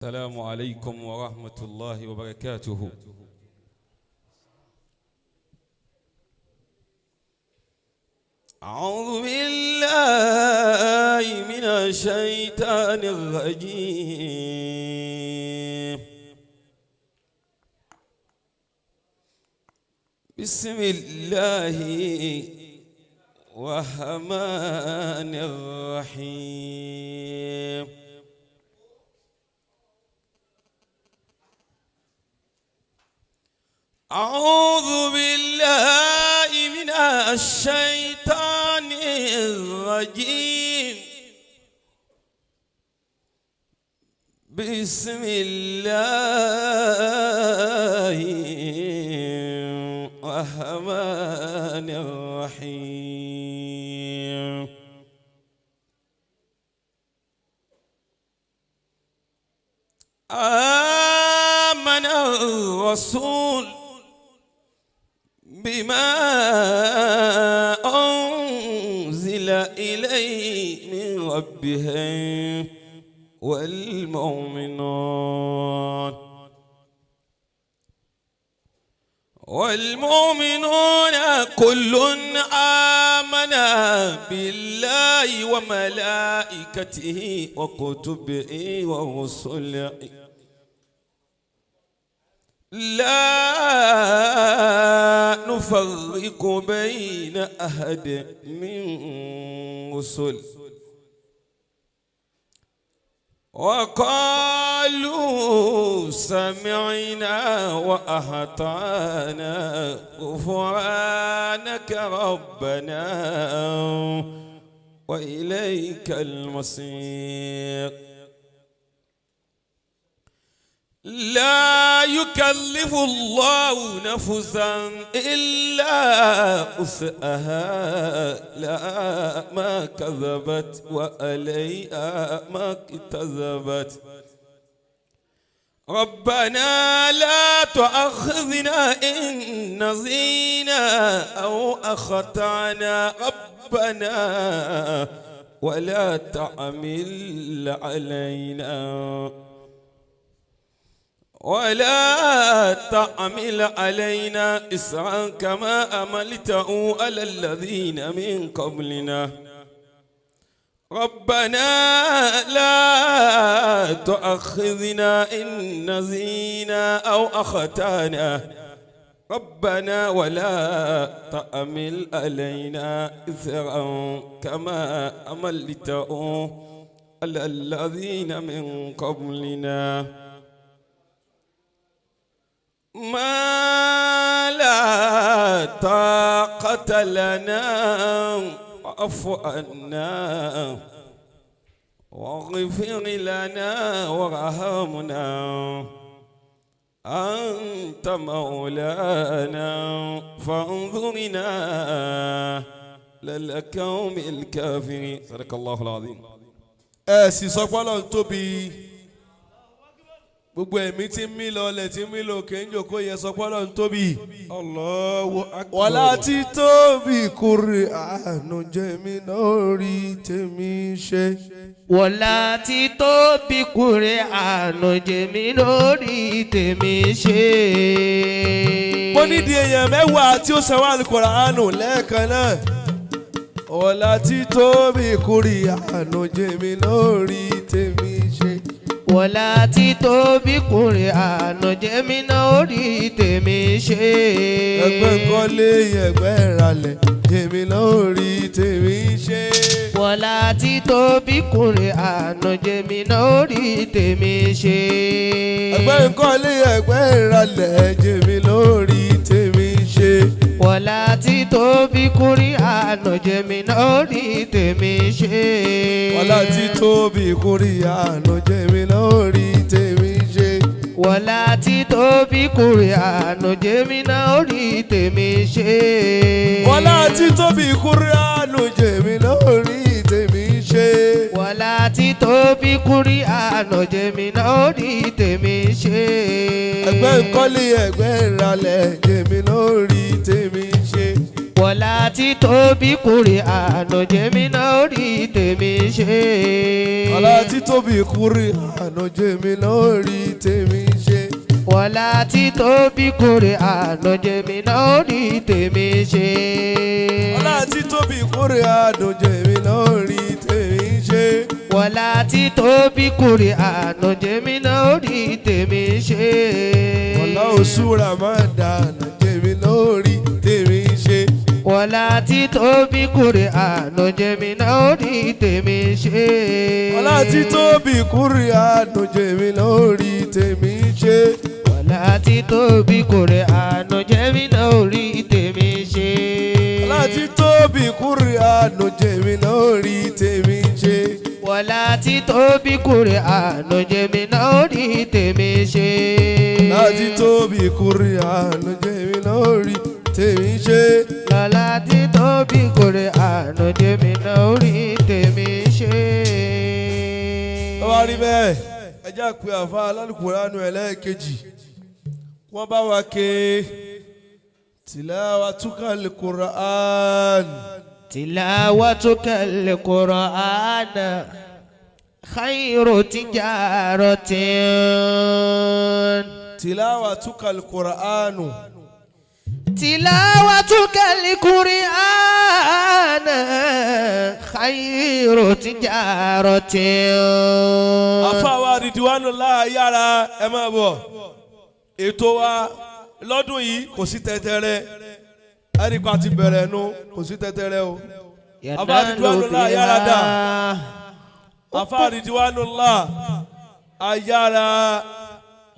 السلام عليكم ورحمة الله وبركاته. أعوذ بالله من الشيطان الرجيم. بسم الله الرحمن الرحيم. أعوذ بالله من الشيطان الرجيم. بسم الله الرحمن الرحيم. آمن الرسول بما أنزل إليه من ربه والمؤمنون كل آمن بالله وملائكته وكتبه ورسله لا نفرق بين أحد من رسله وقالوا سمعنا وأطعنا غفرانك ربنا وإليك المصير. لا يكلف الله نفسا إلا وسعها لها ما كذبت وعليها ما اكتسبت. ربنا لا تؤاخذنا إن نسينا أو أخطأنا ربنا ولا تحمل علينا إصرا كما حملته على الذين من قبلنا. ربنا لا تؤاخذنا إن نسينا أو أخطأنا ربنا ولا تحمل علينا إصرا كما حملته على الذين من قبلنا. ما لا طاقة لنا واعف عنا واغفر لنا وارحمنا أنت مولانا فانظرنا للقوم الكافرين. صدق الله العظيم. سيسوكوالون توبي gbogbo ẹ̀mí tí ń mí lọ ọlẹ̀ tí ń mí lọ òkè ń jòkó yẹ sọpọ́lọ́ ń tóbi. Allahu Akbar. wọ́lá tí tóbi kúrè àánú jẹ́mi lórí tèmi ṣe. wọ́lá tí tóbi kúrè àánú jẹ́mi lórí tèmi ṣe. mo nídìí èèyàn mẹ́wàá tí ó sanwó Al-Qur'anu lẹ́ẹ̀kan náà. wọ́lá tí tóbi kúrè àánú jẹ́mi lórí tèmi ṣe. wọ́lá tí tóbi kúrè àánú jẹ́mi lórí tèmi ṣe. ẹgbẹ́ kọ́lé ẹgbẹ́ ìrànlẹ̀ jẹ́mi lórí tèmi ṣe. wọ́lá tí tóbi kúrè àánú jẹ́mi lórí tèmi ṣe. ẹgbẹ́ kọ́lé ẹgbẹ́ ìrànlẹ̀ jẹ́mi lórí tèmi ṣe. wọ́lá tí tóbi kúrè àánú jẹ́mi lórí tèmi ṣe. wọ́lá tí tóbi kúrè àánú jẹ́mi lórí tèmi ṣe. wọ́lá tí tóbi kúrè àánú jẹ́mi lórí tèmi ṣe. wọ́lá tí tóbi kúrè àánú jẹ́mi lórí tèmi ṣe. wọ́lá tí tóbi kúrè àánú jẹ́mi lórí tèmi ṣe. ẹgbẹ́ kọ́lé ẹgbẹ́ ìrànlẹ̀ jẹ́mi lórí tèmi ṣe. wọlá títóbi kùránù jẹ́mi náà rí tèmi ṣe. ọlá títóbi kùránù jẹ́mi náà rí tèmi ṣe. wọlá títóbi kùránù jẹ́mi náà rí tèmi ṣe. ọlá títóbi kùránù jẹ́mi náà rí tèmi ṣe. wọlá títóbi kùránù jẹ́mi náà rí tèmi ṣe. wọlá oṣù Ramadan jẹ́mi náà rí tèmi ṣe. wọlá títóbi kùránù jẹ́mi náà rí tèmi ṣe. ọlá títóbi kùránù jẹ́mi náà rí tèmi ṣe. wọlá títóbi kùránù jẹ́mi náà rí tèmi ṣe. ọlá títóbi kùránù jẹ́mi náà rí tèmi ṣe. wọlá títóbi kùránù jẹ́mi náà rí tèmi ṣe. ọlá títóbi kùránù jẹ́mi náà rí tèmi ṣe. lọ́lá títóbi kùránù jẹ́mi náà rí tèmi ṣe. ó wá rí bẹ́ẹ̀ ẹ jẹ́ pé àfa alálùkùránù ẹlẹ́ẹ̀kejì wọ́n bá wa ké tilawatukal Qur'an. tilawatukal Qur'an khayru tijaratin. tilawatukal Qur'anu. tilawatukal Qur'an khayru tijaratin. àfa wa Ridwanullah yára ẹ máa bọ̀ ètò wa lọ́dún yìí kò sí tẹ́tẹ́rẹ́ ẹ̀ríkà ti bẹ̀rẹ̀ nu kò sí tẹ́tẹ́rẹ́ o. àfa Ridwanullah yára dà àfa Ridwanullah ayára.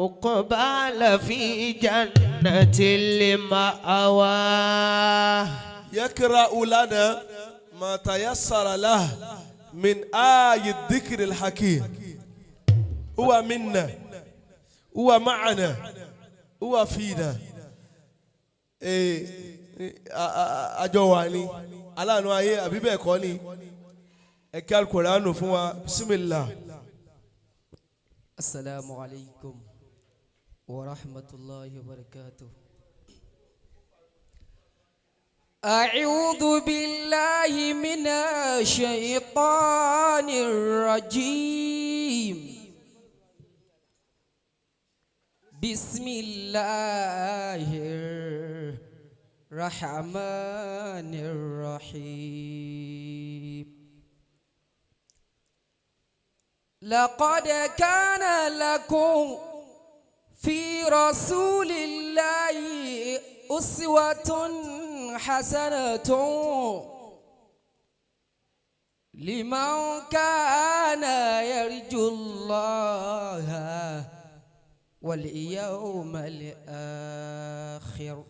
uqbala fi jannatil ma'wa. yakra'u lana ma tayassara lahu min ayati dhikril hakim. huwa minna huwa ma'ana huwa fina. àjọ wa ni aláàánú ayé àbí bẹ́ẹ̀ kọ́ ni ẹ kí Al-Qur'anu fún wa bismillah. Assalamu alaikum wa rahmatullahi wa barakatuh. أعوذ بالله من الشيطان الرجيم. بسم الله الرحمن الرحيم. لقد كان لكم في رسول الله أسوة حسنة لمن كان يرجو الله واليوم الآخر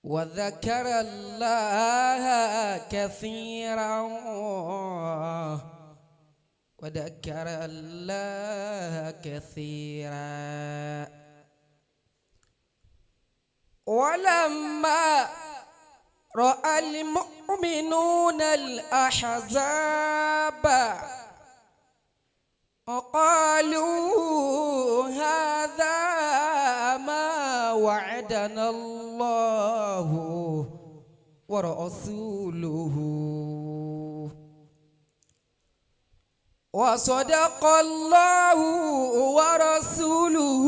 وذكر الله كثيرا وذكر الله كثيرا. ولما رأى المؤمنون الأحزاب قالوا هذا ما وعدنا الله ورسوله وصدق الله ورسوله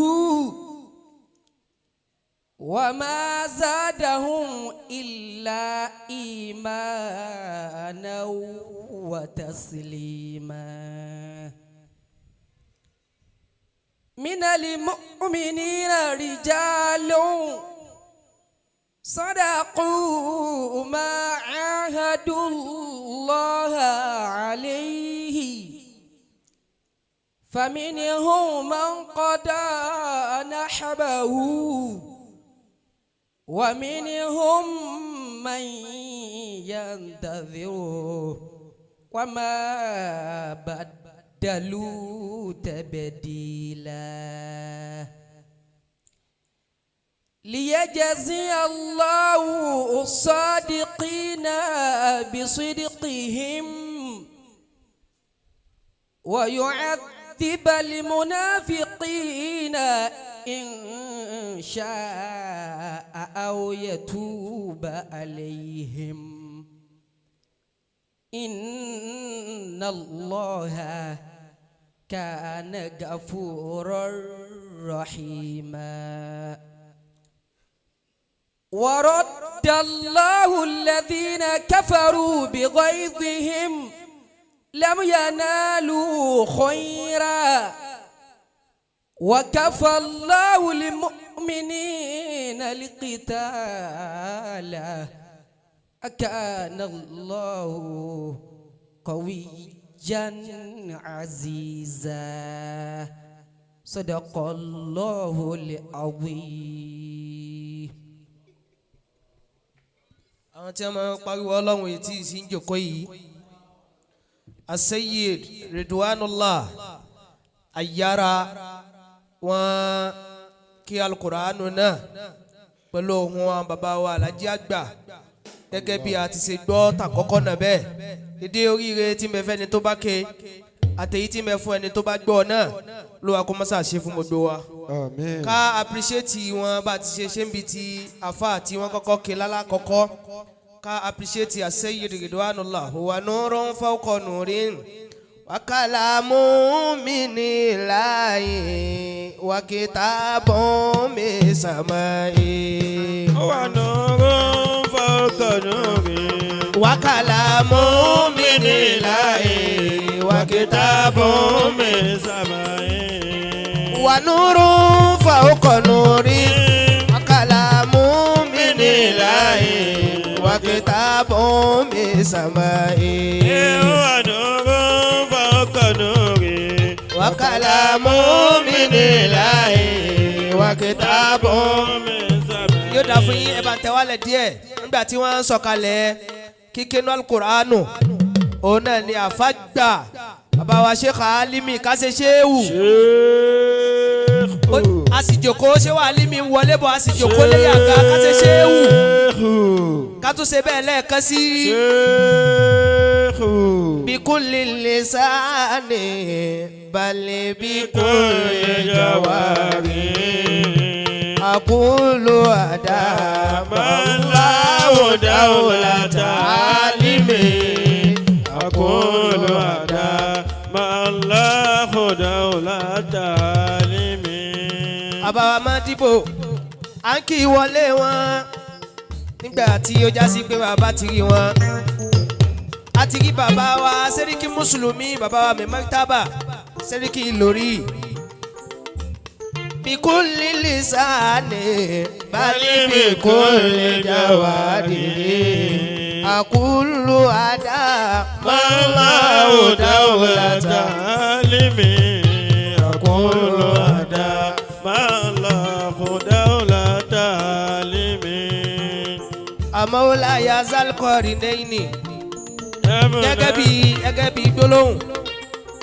وما زادهم إلا إيمانا وتسليما. من المؤمنين رجال صدقوا ما عاهدوا الله عليه فمنهم من قضى نحبه ومنهم من ينتظر وما بدلوا تبديلا. ليجزي الله الصادقين بصدقهم ويعذب المنافقين إن شاء أو يتوب عليهم إن الله كان غفورا رحيما ورد الله الذين كفروا بغيظهم لم ينالوا خيرا وكفى الله المؤمنين القتال أكان الله قويا عزيزا صدق الله العظيم. àwọn tí a máa ń pariwo ọlọ́run yìí tí ìsìn jòkó yìí As-Sayyid Ridwanullah Ayara wọn kí Al-Qur'anu náà pẹ̀lú ohun àwọn bàbá wa Alhaji àgbà gẹ́gẹ́ bí a ti ṣe gbọ́ tàkọ́kọ́ náà bẹ́ẹ̀ ìdí oríire tí mo fẹ́ ni tó bá ké àtẹ̀yí tí mo fún ẹni tó bá gbọ́ náà ló wá kó mọ́sá ṣe fún gbogbo wa. Àmín. Ká appreciate wọn bá ti ṣe ń bi ti àfa tí wọ́n kọ́kọ́ ké lálákọ́kọ́ ká appreciate As-Sayyid Ridwanullah wa nurun fawqa nurin wa kalamun minallahi wa kitabun min samai wa nurun fawqa nurin wa kalamun minallahi wa kitabun min samai wa nurun fawqa nurin wa kalamun minallahi wa kitabun min samai wa nurun fawqa nurin wa kalamun minallahi wa kitabun min samai. yóò dá fún yín ẹ bá ń tẹ́wálẹ̀ díẹ̀ nígbà tí wọ́n ń sọ̀kalẹ̀ kíkénú Al-Qur'anu òun náà ni àfàgbà bàbá wa Sheikh Alimi kásẹ ṣéwù a sì jòkó ṣé wà Alimi wọlé bọ̀ a sì jòkó léyà ká kásẹ ṣéwù ká tún ṣe bẹ́ẹ̀ lẹ́ẹ̀kan sí bikulli lisani bal bikulli jawari aqulu adama Allahu dawlata alimi aqulu adama Allahu dawlata alimi. àbáwá máa dìbò à ń kí wọlé wọn nígbà tí ó já sí pé bàbá ti rí wọn a ti rí bàbá wa Sẹ́ríkì Mùsùlùmí bàbá wa Mẹ́mẹ́tàbà Sẹ́ríkì Ìlọrí. bikulli lisani bali bikulli jawadi aqulu adama Allahu dawlata alimi aqulu adama Allahu dawlata alimi. Mawlaya Zal Qarinaini gẹ́gẹ́ bí gbólóhùn